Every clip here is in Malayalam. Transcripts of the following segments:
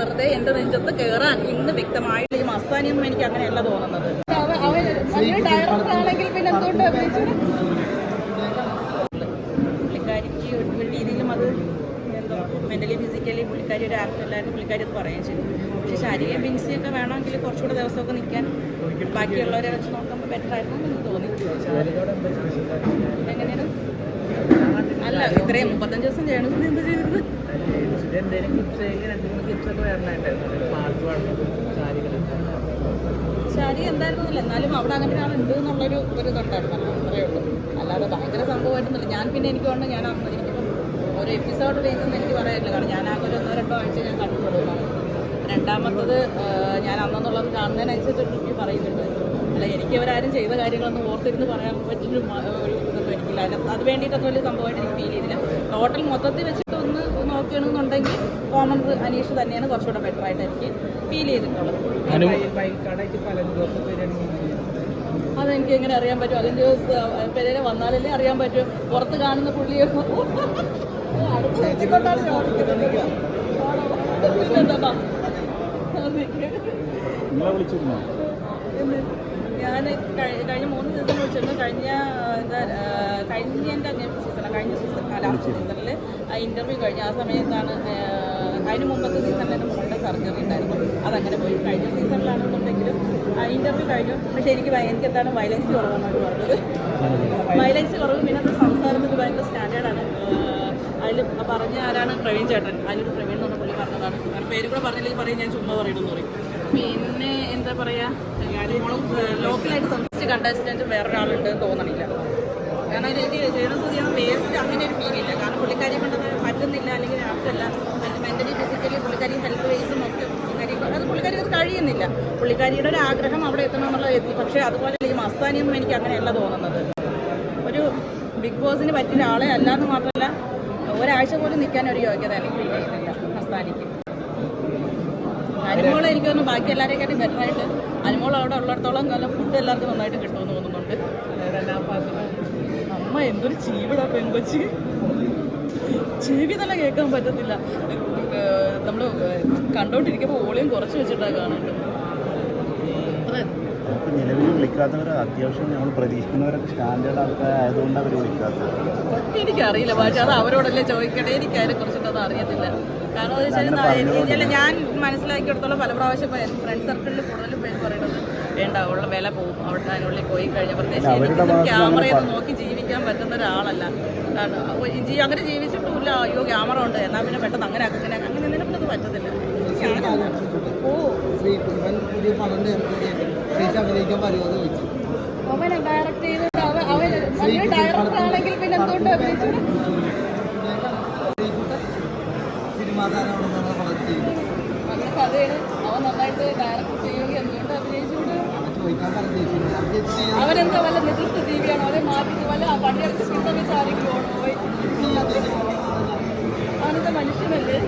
വെറുതെ എന്റെ നെഞ്ചത്ത് കയറാൻ ഇന്ന് വ്യക്തമായിട്ട് ഈ മസ്താനിയൊന്നും എനിക്ക് അങ്ങനെയല്ല തോന്നുന്നത്. ഡയറക്ടർ ആണെങ്കിൽ പിന്നെ എന്തുകൊണ്ട് പുള്ളിക്കാരിക്ക് ഒരു രീതിയിലും അത് എന്തോ മെന്റലി ഫിസിക്കലി പുള്ളിക്കാരി ഒരു ആക്ട് അല്ലായിരുന്നു. പുള്ളിക്കാരി അത് പറയുകയും ചെയ്തു. പക്ഷെ ശാരീരിക ബിൻസിയൊക്കെ വേണമെങ്കിൽ കുറച്ചുകൂടെ ദിവസമൊക്കെ നിൽക്കാൻ ബാക്കിയുള്ളവരെ വെച്ച് നോക്കുമ്പോൾ ബെറ്റർ ആയിരുന്നു എന്ന് തോന്നി. എങ്ങനെയാണ് അല്ല ഇത്രയും 35 ദിവസം ചെയ്യണമെന്ന് എന്ത് ചെയ്തിരുന്നത്? ശാരി എന്തായിരുന്നില്ല, എന്നാലും അവിടെ അങ്ങനെ ഒരാളുണ്ട് എന്നുള്ളൊരു ഇതുണ്ടായിരുന്നല്ലോ, അത്രയേ ഉള്ളൂ. അല്ലാതെ ഭയങ്കര സംഭവമായിട്ടൊന്നുമില്ല. ഞാൻ പിന്നെ എനിക്ക് കൊണ്ട് ഞാൻ എനിക്കിപ്പം ഒരു എപ്പിസോഡ് ബേസൊന്നും എനിക്ക് പറയാനില്ല. കാരണം ഞാൻ ആകെ ഒരു 1-2 ആഴ്ച ഞാൻ കണ്ടുകൊടുക്കുന്നതാണ്. രണ്ടാമത്തത് ഞാൻ അന്നെന്നുള്ളത് കാണുന്നതിനനുസരിച്ച് എനിക്ക് പറയുന്നുണ്ട്. അല്ല എനിക്ക് അവരാരും ചെയ്ത കാര്യങ്ങളൊന്നും ഓർത്തിരുന്ന് പറയാൻ പറ്റുന്ന ഒരു ഇതൊന്നും എനിക്കില്ല. അത് വേണ്ടിയിട്ടൊന്നും വലിയ സംഭവമായിട്ട് എനിക്ക് ഫീൽ ചെയ്തില്ല. ടോട്ടൽ മൊത്തത്തിൽ വെച്ചിട്ട് ഒന്ന് നോക്കുകയാണെന്നുണ്ടെങ്കിൽ കോമണർ അനീഷ് തന്നെയാണ് കുറച്ചുകൂടെ ബെറ്റർ ആയിട്ട് എനിക്ക് ഫീൽ ചെയ്തിട്ടുള്ളത്. അതെനിക്ക് എങ്ങനെ അറിയാൻ പറ്റും? അതിൻ്റെ പേരെ വന്നാലല്ലേ അറിയാൻ പറ്റും. പുറത്ത് കാണുന്ന പുള്ളിയെ അടുത്ത് വെച്ചിക്കൊണ്ടാണ് ഞാൻ കഴിഞ്ഞ 3 ദിവസം വിളിച്ചിരുന്നു. കഴിഞ്ഞ ലാസ്റ്റ് സീസണിൽ ഇൻ്റർവ്യൂ കഴിഞ്ഞ ആ സമയത്താണ്. അതിന് മുമ്പത്തെ സീസണിൽ എൻ്റെ മോളുടെ സർജറി ഉണ്ടായിരുന്നു. അതങ്ങനെ പോയി. കഴിഞ്ഞ സീസണിലാണെന്നുണ്ടെങ്കിലും ഇൻ്റർവ്യൂ കഴിഞ്ഞു. പക്ഷേ എനിക്ക് എന്താണ് വയലൻസ് കുറവെന്നാണ് പറഞ്ഞത്. വയലൻസ് കുറവ്. പിന്നെ അത് സംസാരത്തിൽ ഭയങ്കര സ്റ്റാൻഡേർഡാണ്. അതിൽ പറഞ്ഞ ആരാണ്? പ്രവീൺ ചേട്ടൻ. അതിലൊരു പ്രവീൺ എന്ന് പറഞ്ഞ പുള്ളി പറഞ്ഞതാണ്. കാരണം പേര് കൂടെ പറഞ്ഞില്ലെങ്കിൽ പറയും ഞാൻ ചുമ്മാ പറയണമെന്ന് പറയും. പിന്നെ എന്താ പറയുക, ലോക്കലായിട്ട് സംബന്ധിച്ച് കണ്ടസ്റ്റൻറ്റ് വേറൊരാളുണ്ട് തോന്നണില്ല. കാരണം എനിക്ക് രേണുസുതിയാണ് വേസ്റ്റ് അങ്ങനെ ഒരു ഫീലില്ല. കാരണം പുള്ളിക്കാരി കൊണ്ടത് പറ്റുന്നില്ല, അല്ലെങ്കിൽ ആർക്കല്ല മെൻ്റലി ഫിസിക്കലി പുള്ളിക്കാരി ഹെൽത്ത് വൈസും ഒക്കെ പുള്ളിക്കാരി അത് കഴിയുന്നില്ല. പുള്ളിക്കാരിയുടെ ഒരു ആഗ്രഹം അവിടെ എത്തണമെന്നുള്ളത് എത്തി. പക്ഷേ അതുപോലെ ഈ മസ്താനിയൊന്നും എനിക്ക് അങ്ങനെയല്ല തോന്നുന്നത്. ഒരു ബിഗ് ബോസിന് പറ്റിയ ആളെ അല്ലാന്ന് മാത്രമല്ല ഒരാഴ്ച പോലും നിൽക്കാൻ ഒരു യോഗ്യത എനിക്ക് ഫീൽ ചെയ്യുന്നില്ല മസ്താനിക്ക്. അനുമോൾ എനിക്ക് തോന്നുന്നു ബാക്കി എല്ലാവരെക്കാട്ടും ബെറ്ററായിട്ട് അനുമോൾ അവിടെ ഉള്ളിടത്തോളം നല്ല ഫുഡ് എല്ലാവർക്കും നന്നായിട്ട് കിട്ടുമെന്ന് തോന്നുന്നുണ്ട്. അമ്മ എന്തൊരു ചീവിടാ പെൺകൊച്ചി. ചെവി തന്നെ കേൾക്കാൻ പറ്റത്തില്ല. നമ്മൾ കണ്ടോണ്ടിരിക്കുമ്പോൾ വോളിയം കുറച്ച് വെച്ചിട്ടാണ് കാണുന്നത്. നിലവിൽ വിളിക്കാത്തവർ അത്യാവശ്യം നമ്മൾ പ്രതീക്ഷിക്കുന്നവരൊക്കെ സ്റ്റാൻഡേർഡ് ആൾക്കാരായതുകൊണ്ട് അവർ വിളിക്കാത്തത് എനിക്കറിയില്ല. പക്ഷേ അത് അവരോടല്ലേ ചോദിക്കട്ടെ. എനിക്ക് അതിനെ കുറിച്ചിട്ടൊന്നും അറിയത്തില്ല. കാരണം എന്ന് വെച്ചാൽ ഞാൻ മനസ്സിലാക്കിയെടുത്തോളം പല പ്രാവശ്യം ഫ്രണ്ട് സർക്കിളിൽ കൂടുതലും പേര് പറയുന്നത് വേണ്ട ഉള്ള വില പോകും അവിടെ അതിനുള്ളിൽ പോയി കഴിഞ്ഞാൽ. പ്രത്യേകിച്ച് ക്യാമറയൊന്നും നോക്കി ജീവിക്കാൻ പറ്റുന്ന ഒരാളല്ല. അങ്ങനെ ജീവിച്ചിട്ടുമില്ല. അയ്യോ ക്യാമറ ഉണ്ട് എന്നാൽ പിന്നെ പെട്ടെന്ന് അങ്ങനെ നിനക്ക് അത് പറ്റത്തില്ല. അവനെ ഡയറക്റ്റ് ചെയ്ത് അവൻ ഡയറക്ടർ ആണെങ്കിൽ പിന്നെ എന്തുകൊണ്ട് അഭിനയിച്ചു? അങ്ങനെ കഥയാണ്. അവൻ നന്നായിട്ട് ഡയറക്റ്റ് ചെയ്യുകയും എന്തുകൊണ്ട് അഭിനയിച്ചുകൊണ്ട് അവനെന്താ വല്ല നിതൃത്വ ജീവിയാണോ? അവരെ മാറ്റി വല്ല പണിയെടുത്ത് പിന്തുണച്ച് ആരെങ്കിലും പോയി അവനെന്താ മനുഷ്യനല്ലേ?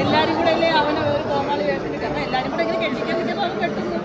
എല്ലാരും കൂടെ അല്ലേ അവനെ ഒരു കോമാളി വേഷം. കാരണം എല്ലാരും കൂടെ ഇങ്ങനെ കെട്ടിക്കാൻ നിൽക്കുമ്പോൾ അവൻ പെട്ടെന്ന്